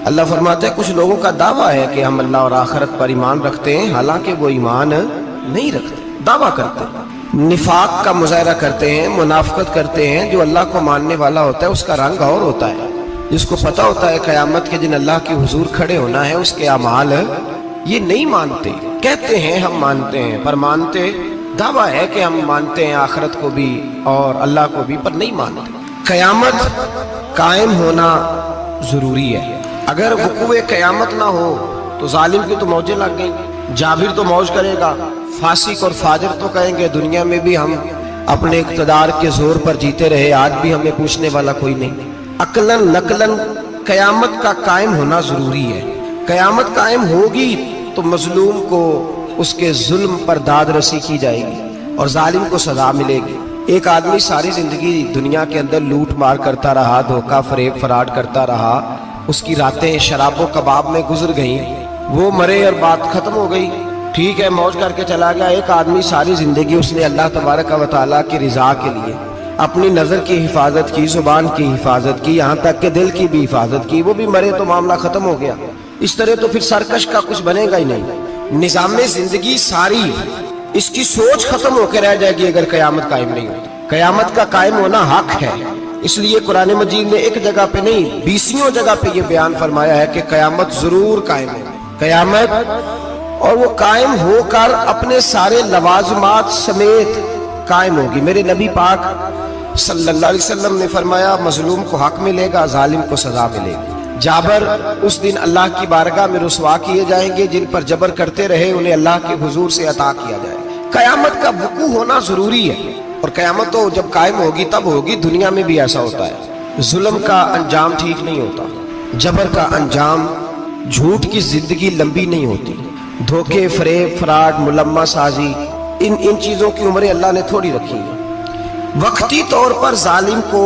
اللہ فرماتے ہیں کچھ لوگوں کا دعویٰ ہے کہ ہم اللہ اور آخرت پر ایمان رکھتے ہیں، حالانکہ وہ ایمان نہیں رکھتے، دعویٰ کرتے ہیں، نفاق کا مظاہرہ کرتے ہیں، منافقت کرتے ہیں۔ جو اللہ کو ماننے والا ہوتا ہے اس کا رنگ اور ہوتا ہے، جس کو پتہ ہوتا ہے قیامت کے دن اللہ کے حضور کھڑے ہونا ہے، اس کے اعمال یہ نہیں مانتے، کہتے ہیں ہم مانتے ہیں، پر مانتے، دعویٰ ہے کہ ہم مانتے ہیں آخرت کو بھی اور اللہ کو بھی، پر نہیں مانتے۔ قیامت قائم ہونا ضروری ہے، اگر وقوع قیامت نہ ہو تو ظالم کی تو موجیں لگ گئیں، جابر تو موج کرے گا، فاسق اور فاجر تو کہیں گے دنیا میں بھی ہم اپنے اقتدار کے زور پر جیتے رہے، آج بھی ہمیں پوچھنے والا کوئی نہیں۔ عقلاً نقلاً قیامت کا قائم ہونا ضروری ہے۔ قیامت قائم ہوگی تو مظلوم کو اس کے ظلم پر داد رسی کی جائے گی اور ظالم کو سزا ملے گی۔ ایک آدمی ساری زندگی دنیا کے اندر لوٹ مار کرتا رہا، دھوکہ فریب فراڈ کرتا رہا، اس کی راتیں شراب و کباب میں گزر گئیں، وہ مرے اور بات ختم ہو گئی، ٹھیک ہے موج کر کے چلا گیا۔ ایک آدمی ساری زندگی اس نے اللہ تبارک و تعالیٰ کی رضا کے لیے اپنی نظر کی حفاظت کی، زبان کی حفاظت کی، یہاں تک کہ دل کی بھی حفاظت کی، وہ بھی مرے تو معاملہ ختم ہو گیا۔ اس طرح تو پھر سرکش کا کچھ بنے گا ہی نہیں، نظام زندگی ساری اس کی سوچ ختم ہو کے رہ جائے گی اگر قیامت قائم نہیں ہوتی۔ قیامت کا قائم ہونا حق ہے، اس لیے قرآن مجید نے ایک جگہ پہ نہیں 20 جگہ پہ یہ بیان فرمایا ہے کہ قیامت ضرور قائم ہے، قیامت، اور وہ قائم ہو کر اپنے سارے لوازمات سمیت قائم ہوگی۔ میرے نبی پاک صلی اللہ علیہ وسلم نے فرمایا مظلوم کو حق ملے گا، ظالم کو سزا ملے گی۔ جابر اس دن اللہ کی بارگاہ میں رسوا کیے جائیں گے، جن پر جبر کرتے رہے انہیں اللہ کے حضور سے عطا کیا جائے گا۔ قیامت کا وقوع ہونا ضروری ہے، اور قیامت تو جب قائم ہوگی تب ہوگی۔ دنیا میں بھی ایسا ہوتا ہے، ظلم کا انجام ٹھیک نہیں ہوتا، جبر کا انجام، جھوٹ کی زندگی لمبی نہیں ہوتی، دھوکے فریب فراڈ ملمہ سازی، ان چیزوں کی عمریں اللہ نے تھوڑی رکھی ہیں۔ وقتی طور پر ظالم کو،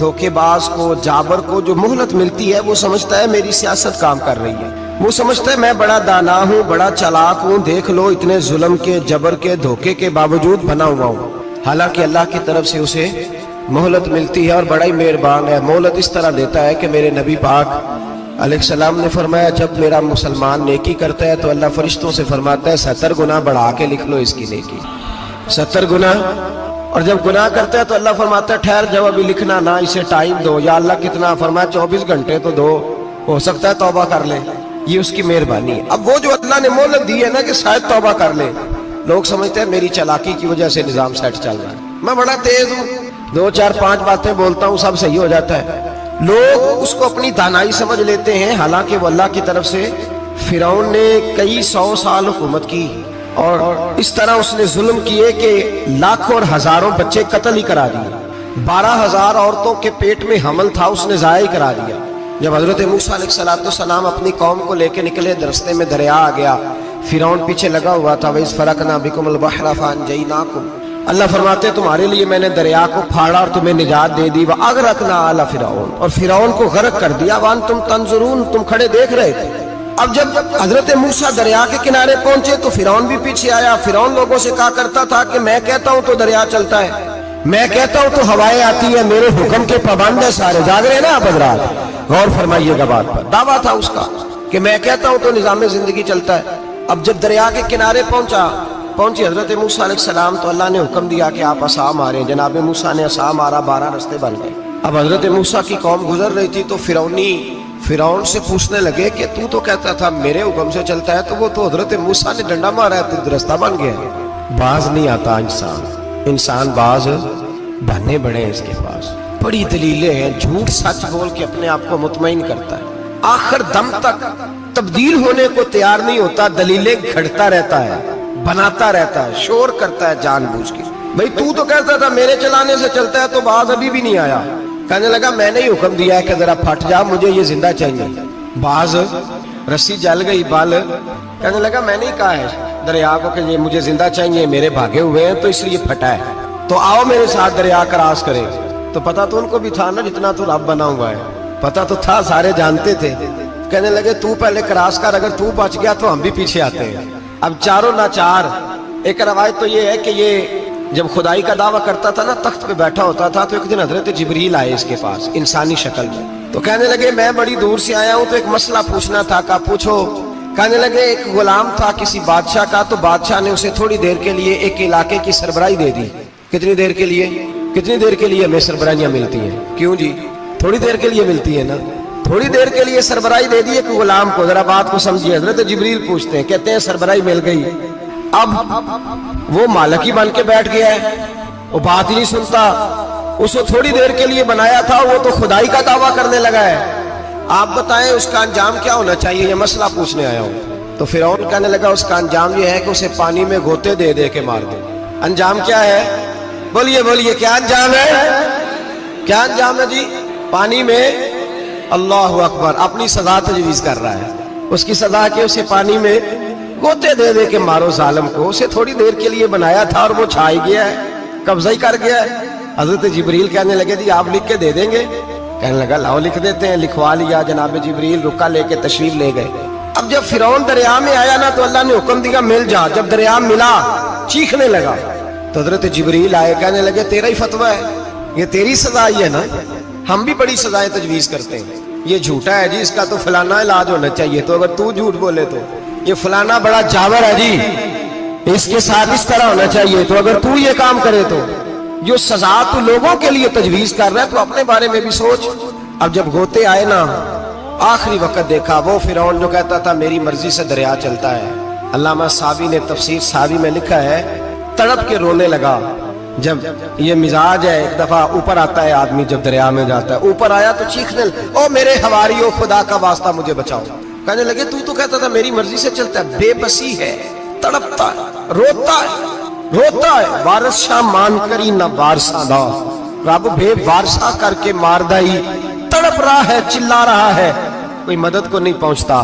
دھوکے باز کو، جابر کو جو مہلت ملتی ہے وہ سمجھتا ہے میری سیاست کام کر رہی ہے، وہ سمجھتا ہے میں بڑا دانا ہوں، بڑا چالاک ہوں، دیکھ لو اتنے ظلم کے، جبر کے، دھوکے کے باوجود بنا ہوا ہوں۔ حالانکہ اللہ کی طرف سے اسے مہلت ملتی ہے اور بڑا ہی مہربان ہے۔ مہلت اس طرح دیتا ہے کہ میرے نبی پاک علیہ السلام نے فرمایا جب میرا مسلمان نیکی کرتا ہے تو اللہ فرشتوں سے فرماتا ہے 70 گناہ بڑھا کے لکھ لو اس کی نیکی، 70 گناہ، اور جب گناہ کرتا ہے تو اللہ فرماتا ہے ٹھہر جاؤ ابھی لکھنا نہ، اسے ٹائم دو۔ یا اللہ کتنا؟ فرمایا 24 گھنٹے تو دو، ہو سکتا ہے توبہ کر لے، یہ اس کی مہربانی ہے۔ اب وہ جو اللہ نے مہلت دی ہے نا کہ شاید توبہ کر لے، لوگ سمجھتے ہیں میری چالاکی کی وجہ سے نظام سیٹ چل رہا ہے، میں بڑا تیز ہوں، 2 4 5 باتیں بولتا ہوں سب صحیح ہو جاتا ہے۔ لوگ اس کو اپنی دانائی سمجھ لیتے ہیں، حالانکہ وہ اللہ کی طرف سے۔ فرعون نے کئی 100 سال حکومت کی اور اس طرح اس نے ظلم کیے کہ لاکھوں اور ہزاروں بچے قتل ہی کرا دیے، 12,000 عورتوں کے پیٹ میں حمل تھا اس نے ضائع کرا دیا۔ جب حضرت موسیٰ علیہ السلام اپنی قوم کو لے کے نکلے، رستے میں دریا آ گیا، فرعون پیچھے لگا ہوا تھا، وَإِذْ فَرَقْنَا بِكُمُ الْبَحْرَ فَأَنْجَيْنَاكُمْ، اللہ فرماتے تمہارے لیے میں نے دریا کو پھاڑا اور تمہیں نجات دے دی، وَأَغْرَقْنَا آلَ فِرْعَوْنَ، اور فرعون کو غرق کر دیا، وَأَنْتُمْ تَنْظُرُونَ، تم کھڑے دیکھ رہے تھے۔ اب جب حضرت موسیٰ دریا کے کنارے پہنچے تو فرعون بھی پیچھے آیا۔ فرعون لوگوں سے کہا کرتا تھا کہ میں کہتا ہوں تو دریا چلتا ہے، میں کہتا ہوں تو ہوائیں آتی ہیں، میرے حکم کے پابند ہے سارے۔ جاگ رہے نا آپ حضرات، غور فرمائیے گا بات پر۔ دعویٰ تھا اس کا کہ میں کہتا ہوں تو نظام زندگی چلتا ہے۔ اب جب دریا کے کنارے پہنچی حضرت موسیٰ علیہ السلام تو اللہ نے حکم دیا کہ آپ عصا ماریں۔ جناب موسیٰ نے عصا مارا، 12 رستے بن گئے۔ اب حضرت موسیٰ کی قوم گزر رہی تھی تو فرعون سے پوچھنے لگے کہ تو کہتا تھا میرے حکم سے چلتا ہے، تو وہ تو حضرت موسیٰ نے ڈنڈا مارا ہے تو رستہ بن گیا ہے۔ باز نہیں آتا انسان باز بننے بڑے ہیں، اس کے پاس بڑی دلیلیں ہیں، جھوٹ سچ بول کے اپنے آپ کو مطمئن کرتا ہے، آخر دم تک تبدیل ہونے کو تیار نہیں ہوتا، دلیلیں گھڑتا رہتا ہے، بناتا رہتا ہے، شور کرتا ہے جان بوجھ کے۔ بھئی تو کہتا تھا میرے چلانے سے چلتا ہے، تو باز ابھی بھی نہیں آیا، کہنے لگا میں نے ہی حکم دیا ہے کہ ذرا پھٹ جا، مجھے یہ زندہ چاہیے۔ باز رسی جل گئی، بال، کہنے لگا میں نے ہی کہا ہے دریا کو کہ یہ مجھے زندہ چاہیے، میرے بھاگے ہوئے ہیں تو اس لیے پھٹا ہے، تو آؤ میرے ساتھ دریا کراس کرے۔ تو پتہ تو ان کو بھی تھا نا جتنا تو رب بنا ہوا ہے، پتہ تو تھا، سارے جانتے تھے۔ کہنے لگے تو پہلے کراس کر، اگر تو بچ گیا تو ہم بھی پیچھے آتے ہیں۔ اب چاروں ناچار، ایک روایت تو یہ ہے کہ یہ جب خدائی کا دعویٰ کرتا تھا نا تخت پہ بیٹھا ہوتا تھا تو ایک دن حضرت جبریل آئے اس کے پاس انسانی شکل میں، تو کہنے لگے میں بڑی دور سے آیا ہوں تو ایک مسئلہ پوچھنا تھا، کہا پوچھو۔ کہنے لگے ایک غلام تھا کسی بادشاہ کا، تو بادشاہ نے اسے تھوڑی دیر کے لیے ایک علاقے کی سربراہی دے دی۔ کتنی دیر کے لیے؟ کتنی دیر کے لیے ہمیں سربراہیاں ملتی ہیں؟ کیوں جی؟ تھوڑی دیر کے لیے ملتی ہے نا، تھوڑی دیر کے لیے سربراہی دے دی ایک غلام کو۔ ذرا بات کو سمجھیے، حضرت جبریل پوچھتے ہیں، کہتے ہیں سربراہی مل گئی، اب وہ مالک ہی بن کے بیٹھ گیا ہے، وہ بات ہی نہیں سنتا، اس کو تھوڑی دیر کے لیے بنایا تھا، وہ تو خدائی کا دعویٰ کرنے لگا ہے، آپ بتائیں اس کا انجام کیا ہونا چاہیے؟ یہ مسئلہ پوچھنے آیا ہوں۔ تو فرعون کہنے لگا اس کا انجام یہ ہے کہ اسے پانی میں گوتے دے دے کے مار دے۔ انجام کیا ہے؟ بولیے بولیے، کیا انجام ہے؟ کیا انجام ہے جی؟ پانی میں، اللہ اکبر، اپنی سزا تجویز کر رہا ہے۔ اس کی سزا کہ اسے پانی میں گوتے دے دے کے مارو ظالم کو، اسے تھوڑی دیر کے لیے بنایا تھا اور وہ چھائی گیا ہے، قبضہ ہی کر گیا ہے۔ حضرت جبریل کہنے لگے جی آپ لکھ کے دے دیں گے؟ کہنے لگا لاؤ لکھ دیتے ہیں۔ لکھوا لیا، جناب جبریل رکا لے کے تشریف لے گئے۔ اب جب فرعون دریا میں آیا نا تو اللہ نے حکم دیا مل جا۔ جب دریا ملا چیخنے لگا تو حضرت جبریل آئے، کہنے لگے تیرا ہی فتویٰ ہے، یہ تیری سزا ہی ہے نا، ہم بھی بڑی سزائیں تجویز کرتے ہیں، یہ جھوٹا ہے جی، اس کا تو فلانا علاج ہونا چاہیے، تو اگر تو جھوٹ بولے تو یہ فلانا بڑا جاور ہے جی، اس کے ساتھ اس طرح ہونا چاہیے، تو اگر تو یہ کام کرے تو جو سزا تو لوگوں کے لیے تجویز کر رہا ہے تو اپنے بارے میں بھی سوچ۔ اب جب گوتے آئے نا آخری وقت دیکھا وہ فرعون جو کہتا تھا میری مرضی سے دریا چلتا ہے، علامہ صاوی نے تفسیر صاوی میں لکھا ہے تڑپ کے رونے لگا۔ جب یہ مزاج ہے، ایک دفعہ اوپر آتا ہے آدمی جب دریا میں جاتا ہے، اوپر آیا تو چیخنے او میرے حواریو خدا کا واسطہ مجھے بچاؤ۔ کہنے لگے تو کہتا تھا میری مرضی سے چلتا ہے، بے بسی ہے، تڑپتا ہے، روتا ہے، وارث شاہ مان کری نہ وارثہ دا، رب بے وارثہ کر کے مار دائی، تڑپ رہا ہے، چلا رہا ہے، کوئی مدد کو نہیں پہنچتا۔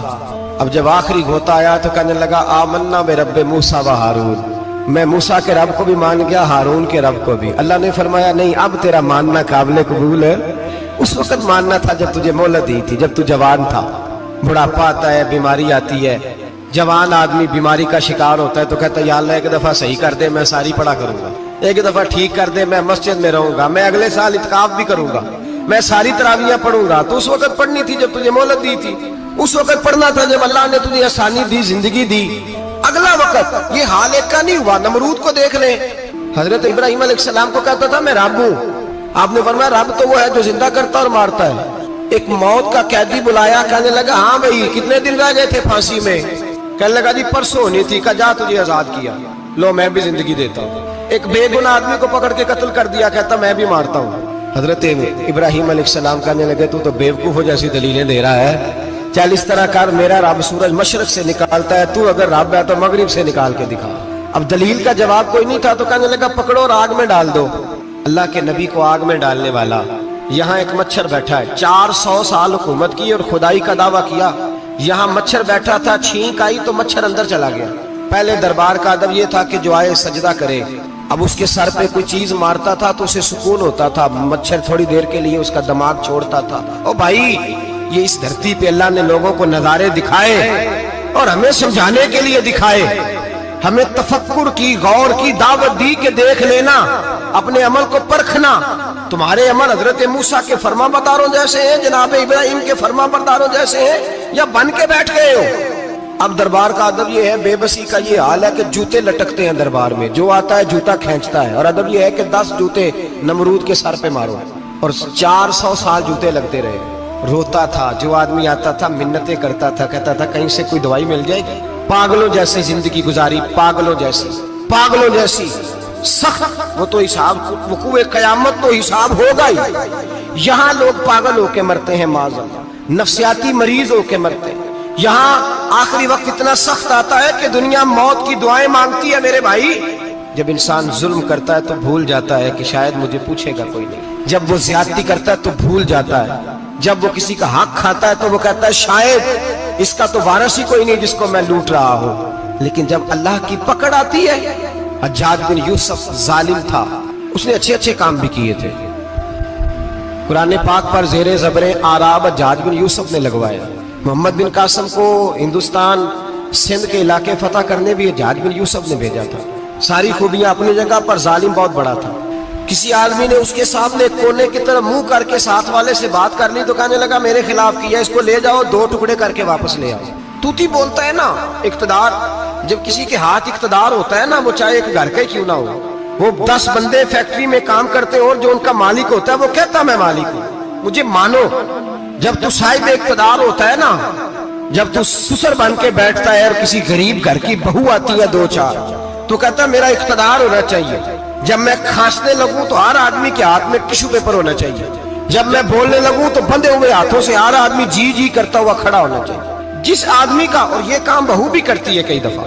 اب جب آخری گھوتا آیا تو کہنے لگا آمنا برب موسیٰ و ہارون، میں موسیٰ کے رب کو بھی مان گیا، ہارون کے رب کو بھی۔ اللہ نے فرمایا نہیں اب تیرا ماننا قابل قبول ہے، اس وقت ماننا تھا جب تجھے مہلت دی تھی، جب تو جوان تھا۔ بڑھاپا آتا ہے، بیماری آتی ہے، جوان آدمی بیماری کا شکار ہوتا ہے تو کہتا ہے یا اللہ ایک دفعہ صحیح کر دے میں ساری پڑھا کروں گا، ایک دفعہ ٹھیک کر دے میں مسجد میں رہوں گا، میں اگلے سال اعتکاف بھی کروں گا، میں ساری تراویحیں پڑھوں گا۔ تو اس وقت پڑھنی تھی جب تجھے مہلت دی تھی، اس وقت پڑھنا تھا جب اللہ نے تجھے آسانی دی، زندگی دی۔ اگلا وقت یہ حال ایک کا نہیں ہوا۔ نمرود کو دیکھ لیں، حضرت ابراہیم علیہ السلام کو کہتا تھا میں رب ہوں، آپ نے فرمایا رب تو وہ ہے جو زندہ کرتا اور مارتا ہے۔ ایک موت کا قیدی بلایا، کہنے لگا ہاں بھائی کتنے دن رہ گئے تھے پھانسی میں؟ کہنے لگا جی پرسوں ہونی تھی، کہا جا تجھے آزاد کیا، لو میں بھی زندگی دیتا ہوں۔ ایک بے گناہ آدمی کو پکڑ کے قتل کر دیا، کہتا میں بھی مارتا ہوں۔ حضرت ابراہیم علیہ السلام کہنے لگے تو بیوقوفوں جیسی دلیلیں دے رہا ہے، چل اس طرح کر میرا رب سورج مشرق سے نکالتا ہے، تو اگر رب ہے تو مغرب سے نکال کے دکھا۔ اب دلیل کا جواب کوئی نہیں تھا تو کہنے لگا پکڑو اور آگ میں ڈال دو۔ اللہ کے نبی کو آگ میں ڈالنے والا، یہاں ایک مچھر بیٹھا ہے، 400 سال حکومت کی اور خدائی کا دعویٰ کیا، یہاں مچھر بیٹھا تھا، چھینک آئی تو مچھر اندر چلا گیا۔ پہلے دربار کا ادب یہ تھا کہ جو آئے سجدہ کرے، اب اس کے سر پہ کوئی چیز مارتا تھا تو اسے سکون ہوتا تھا، مچھر تھوڑی دیر کے لیے اس کا دماغ چھوڑتا تھا۔ او بھائی یہ اس دھرتی پہ اللہ نے لوگوں کو نظارے دکھائے اور ہمیں سمجھانے کے لیے دکھائے، ہمیں تفکر کی، غور کی دعوت دی کہ دیکھ لینا، اپنے عمل کو پرکھنا۔ تمہارے عمل حضرت موسیٰ کے فرما برداروں جیسے ہیں، جناب ابراہیم کے فرما برداروں جیسے ہیں، یا بن کے بیٹھ گئے ہو؟ اب دربار کا ادب یہ ہے، بے بسی کا یہ حال ہے کہ جوتے لٹکتے ہیں دربار میں، جو آتا ہے جوتا کھینچتا ہے، اور ادب یہ ہے کہ 10 جوتے نمرود کے سر پہ مارو، اور 400 سال جوتے لگتے رہے۔ روتا تھا، جو آدمی آتا تھا منتیں کرتا تھا، کہتا تھا کہیں سے کوئی دوائی مل جائے گی۔ پاگلوں جیسی زندگی گزاری، پاگلوں جیسی سخت، وہ تو حساب وقوع قیامت تو حساب ہوگا ہی۔ یہاں لوگ پاگل ہو کے مرتے ہیں، معذرت نفسیاتی مریض ہو کے مرتے ہیں۔ یہاں آخری وقت اتنا سخت آتا ہے کہ دنیا موت کی دعائیں مانگتی ہے۔ میرے بھائی جب انسان ظلم کرتا ہے تو بھول جاتا ہے کہ شاید مجھے پوچھے گا کوئی نہیں، جب وہ زیادتی کرتا ہے تو بھول جاتا ہے، جب وہ کسی کا حق کھاتا ہے تو وہ کہتا ہے شاید اس کا تو وارث ہی کوئی نہیں جس کو میں لوٹ رہا ہوں۔ لیکن جب اللہ کی پکڑ آتی ہے، حجاج بن یوسف ظالم تھا، اس نے اچھے کام بھی کیے تھے، قرآن پاک پر زیر زبر آراب حجاج بن یوسف نے لگوایا۔ محمد بن قاسم کو ہندوستان سندھ کے علاقے فتح کرنے بھی حجاج بن یوسف نے بھیجا تھا۔ ساری خوبیاں اپنی جگہ پر، ظالم بہت بڑا تھا. کسی آدمی نے اس کے سامنے کونے کی طرف منہ کر کے ساتھ والے سے بات کر لی تو کہنے لگا میرے خلاف کیا، اس کو لے جاؤ 2 ٹکڑے کر کے واپس لے آؤ. توتی بولتا ہے نا اقتدار، جب کسی کے ہاتھ اقتدار ہوتا ہے نا، وہ چاہے ایک گھر کا ہی کیوں نہ ہو، وہ 10 بندے فیکٹری میں کام کرتے اور جو ان کا مالک ہوتا ہے وہ کہتا میں مالک ہوں، مجھے مانو. جب تو صاحب اقتدار ہوتا ہے نا، جب تو سسر بن کے بیٹھتا ہے اور کسی غریب گھر کی بہو آتی ہے 2-4 تو کہتا میرا اقتدار ہونا چاہیے. جب میں کھانسنے لگوں تو ہر آدمی کے ہاتھ میں ٹشو پیپر ہونا چاہیے. جب میں بولنے لگوں تو بندھے ہوئے ہاتھوں سے ہر آدمی جی جی کرتا ہوا کھڑا ہونا چاہیے. جس آدمی کا، اور یہ کام بہو بھی کرتی ہے کئی دفعہ،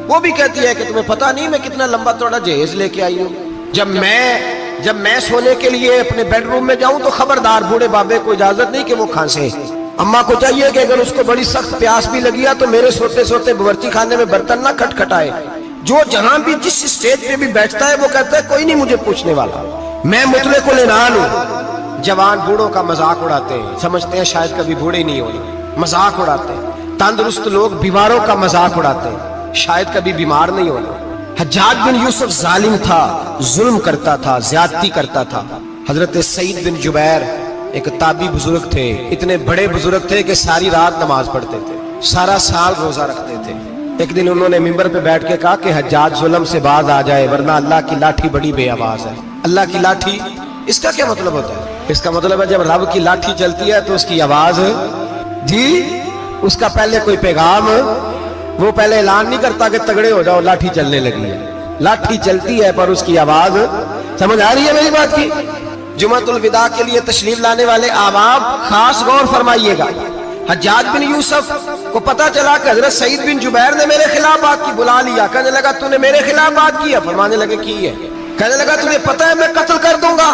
وہ بھی کہتی ہے کہ تمہیں پتا نہیں میں کتنا لمبا چوڑا جہیز لے کے آئی ہوں. جب میں سونے کے لیے اپنے بیڈ روم میں جاؤں تو خبردار بوڑھے بابے کو اجازت نہیں کہ وہ کھانسے. اماں کو چاہیے کہ اگر اس کو بڑی سخت پیاس بھی لگی ہے تو میرے سوتے سوتے باورچی خانے میں برتن نہ کھٹکھٹائے. جو جہاں بھی جس اسٹیج پہ بھی بیٹھتا ہے وہ کہتا ہے کوئی نہیں مجھے پوچھنے والا، میں مطلق العنان ہوں. جوان بوڑھوں کا مذاق اڑاتے ہیں، سمجھتے ہیں شاید کبھی بوڑھے نہیں ہونے، مذاق اڑاتے ہیں. تندرست لوگ بیماروں کا مذاق اڑاتے ہیں، شاید کبھی بیمار نہیں ہونا. حجاج بن یوسف ظالم تھا، ظلم کرتا تھا، زیادتی کرتا تھا. حضرت سعید بن جبیر ایک تابعی بزرگ تھے، اتنے بڑے بزرگ تھے کہ ساری رات نماز پڑھتے تھے، سارا سال روزہ رکھتے تھے. ایک دن انہوں نے منبر پہ بیٹھ کے کہا کہ حجاج ظلم سے باز آ جائے ورنہ اللہ کی لاٹھی بڑی بے آواز ہے. اللہ کی لاٹھی، اس کا کیا مطلب ہوتا ہے؟ اس کا مطلب ہے جب رب کی لاٹھی چلتی ہے تو اس کی آواز، جی اس کا پہلے کوئی پیغام، وہ پہلے اعلان نہیں کرتا کہ تگڑے ہو جاؤ لاٹھی چلنے لگی ہے. لاٹھی چلتی ہے پر اس کی آواز، سمجھ آ رہی ہے میری بات کی؟ جمعۃ الوداع کے لیے تشریف لانے والے احباب خاص غور فرمائیے گا. حجاج بن یوسف کو پتا چلا کہ حضرت سعید بن جبیر نے میرے خلاف بات کی، بلا لیا. کہنے لگا تو نے میرے خلاف بات کی ہے؟ فرمانے لگے کی ہے. کہنے لگا تجھے پتا ہے میں قتل کر دوں گا؟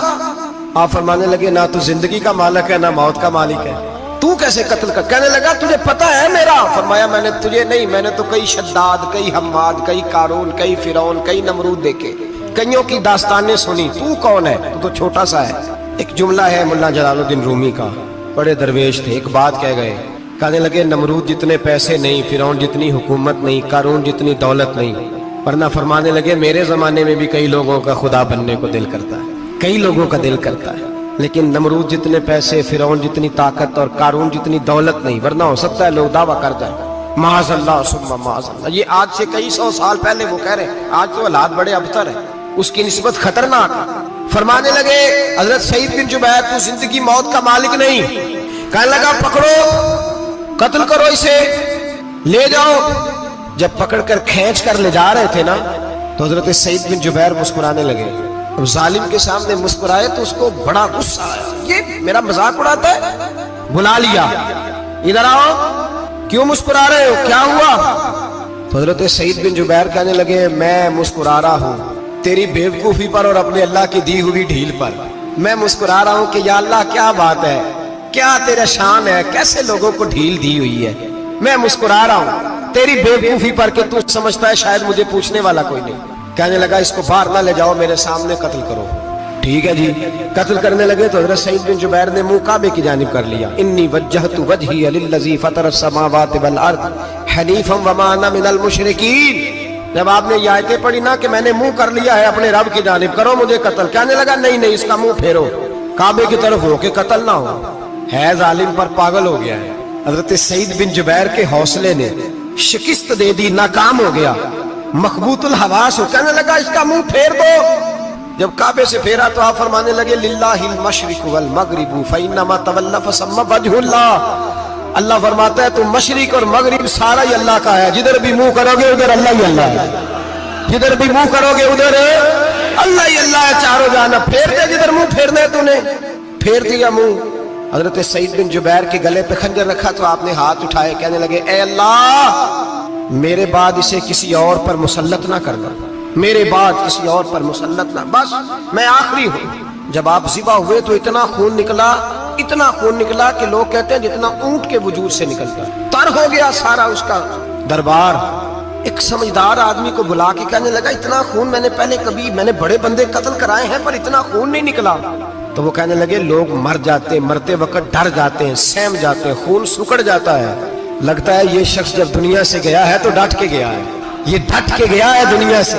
آپ فرمانے لگے نہ تو زندگی کا مالک ہے نہ موت کا مالک ہے، تو کیسے قتل کر؟ کہنے لگا تجھے پتا ہے میرا؟ فرمایا میں نے تجھے نہیں، میں نے تو کئی شداد، کئی حماد، کئی قارون، کئی فرعون، کئی نمرود دیکھے، کئیوں کی داستانیں سنی. تو کون ہے؟ تو چھوٹا سا ہے. ایک جملہ ہے ملا جلال الدین رومی کا، بڑے درویش تھے، ایک بات کہہ گئے. کہنے لگے نمرود جتنے پیسے نہیں، فرعون جتنی حکومت نہیں، قارون جتنی دولت نہیں. ورنہ فرمانے لگے میرے زمانے میں بھی کئی لوگوں کا خدا بننے کو دل کرتا ہے، کئی لوگوں کا دل کرتا ہے، لیکن نمرود جتنے پیسے، فرعون جتنی طاقت اور قارون جتنی دولت نہیں. ورنہ ہو سکتا ہے لوگ دعویٰ کر جائیں معاذ اللہ ثم معاذ اللہ. یہ آج سے کئی 100 سال پہلے وہ کہہ رہے ہیں، آج تو حالات بڑے ابتر ہیں، اس کی نسبت خطرناک. فرمانے لگے حضرت سعید بن جبیر تو زندگی موت کا مالک نہیں. کہنے لگا پکڑو، قتل کرو اسے، لے جاؤ. جب پکڑ کر کھینچ کر لے جا رہے تھے نا تو حضرت سعید بن جبیر مسکرانے لگے. اب ظالم کے سامنے مسکرائے تو اس کو بڑا غصہ آیا، یہ میرا مذاق اڑاتا ہے. بلا لیا، ادھر آؤ، کیوں مسکرا رہے ہو، کیا ہوا؟ تو حضرت سعید بن جبیر کہنے لگے میں مسکرا رہا ہوں تیری بیوقوفی پر اور اپنے اللہ کی دی ہوئی ڈھیل پر. میں مسکرا رہا ہوں کہ یا اللہ کیا بات ہے، کیا تیرا شان ہے، کیسے لوگوں کو ڈھیل دی ہوئی ہے. میں مسکرا رہا ہوں تیری بیوقوفی پر کہ تو سمجھتا ہے شاید مجھے پوچھنے والا کوئی نہیں. کہنے لگا اس کو باہر نہ لے جاؤ، میرے سامنے قتل کرو. ٹھیک ہے جی. قتل کرنے لگے تو حضرت سعید بن جبیر نے منہ کعبے کی جانب کر لیا. انی وجہت وجہی للذی فطر السماوات والارض حنیفا وما انا من المشرکین. جب آپ نے یہ آیتیں پڑھی نا کہ میں نے منہ کر لیا ہے اپنے رب کی جانب، کرو مجھے قتل. کہنے لگا نہیں نہیں، اس کا منہ پھیرو، کعبے کی طرف ہو کے قتل نہ ہو. ہے ظالم پر پاگل ہو گیا ہے. حضرت سعید بن جبیر کے حوصلے نے شکست دے دی، ناکام ہو گیا، مخبوط الحواس ہو. کہنے لگا اس کا منہ پھیر دو. جب کعبے سے پھیرا تو آپ فرمانے لگے للہ المشرق والمغرب فانما تولى فثم وجه اللہ. اللہ فرماتا ہے تو مشرق اور مغرب سارا ہی اللہ کا ہے، جدھر بھی منہ کرو گے ادھر اللہ ہی اللہ ہے، جدھر بھی منہ کرو گے ادھر اللہ ہی اللہ ہے چاروں جانب. پھیر دے جدھر منہ پھیرنا ہے، تو نے پھیر دیا منہ. حضرت سعید بن جبیر کے گلے پہ خنجر رکھا تو آپ نے ہاتھ اٹھائے. کہنے لگے اے اللہ میرے بعد اسے کسی اور پر مسلط نہ کرنا، میرے بعد کسی اور پر مسلط نہ، بس میں آخری ہوں. جب آپ ذبح ہوئے تو اتنا خون نکلا، اتنا خون نکلا کہ لوگ کہتے ہیں جتنا اونٹ کے وجود سے نکلتا. تر ہو گیا سارا اس کا دربار. ایک سمجھدار آدمی کو بلا کے کہنے لگا اتنا خون میں نے پہلے کبھی، میں نے بڑے بندے قتل کرائے ہیں پر اتنا خون نہیں نکلا. تو وہ کہنے لگے لوگ مر جاتے، مرتے وقت ڈر جاتے ہیں، سہم جاتے ہیں، خون سکڑ جاتا ہے. لگتا ہے یہ شخص جب دنیا سے گیا ہے تو ڈٹ کے گیا ہے، یہ ڈٹ کے گیا ہے دنیا سے.